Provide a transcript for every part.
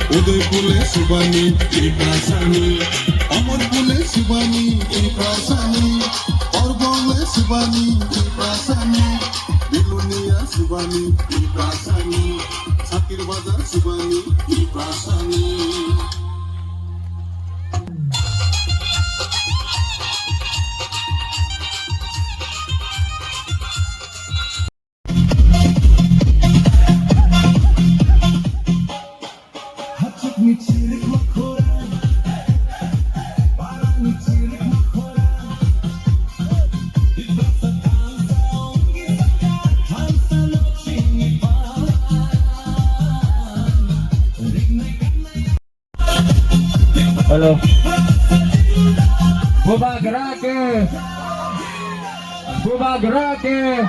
Uday pule subani Tiprasani, Amar pule subani Tiprasani, Orbole subani Tiprasani, Bilunia subani Tiprasani, Sakir Bazar subani Tiprasani. Halo. Bubar gerak ke. Bubar gerak ke.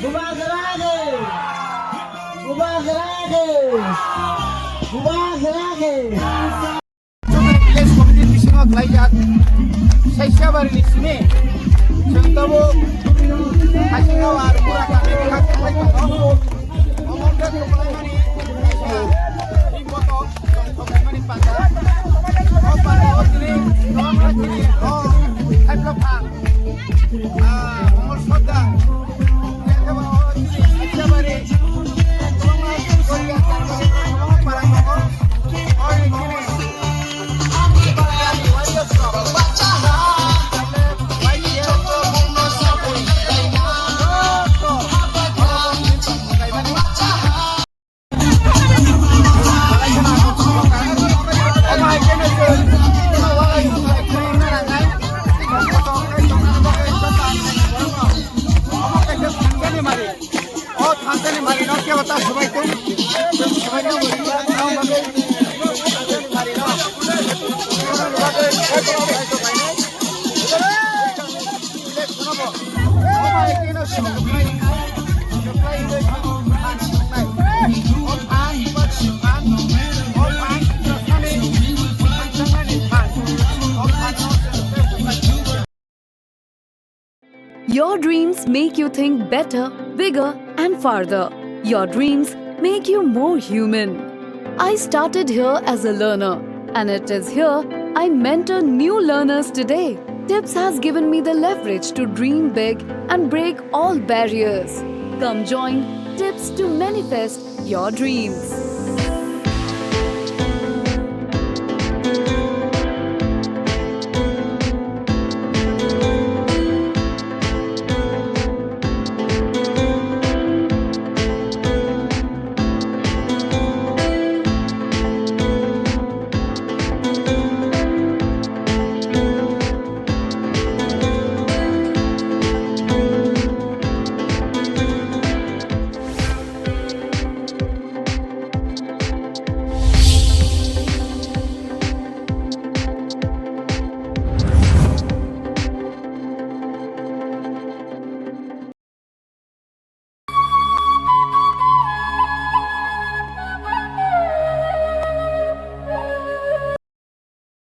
Bubar gerak ke. Bubar gerak ke. Bubar gerak ke. Village community Misil Khwlaijakkha. Saisabari nisme. Sengtabo. Hasilnya waru kurang kami Bwkhaktwi Bijoy Your dreams make you think better, bigger, and farther. Your dreams make you more human. I started here as a learner, and it is here I mentor new learners today. Tips has given me the leverage to dream big and break all barriers. Come join Tips to manifest your dreams.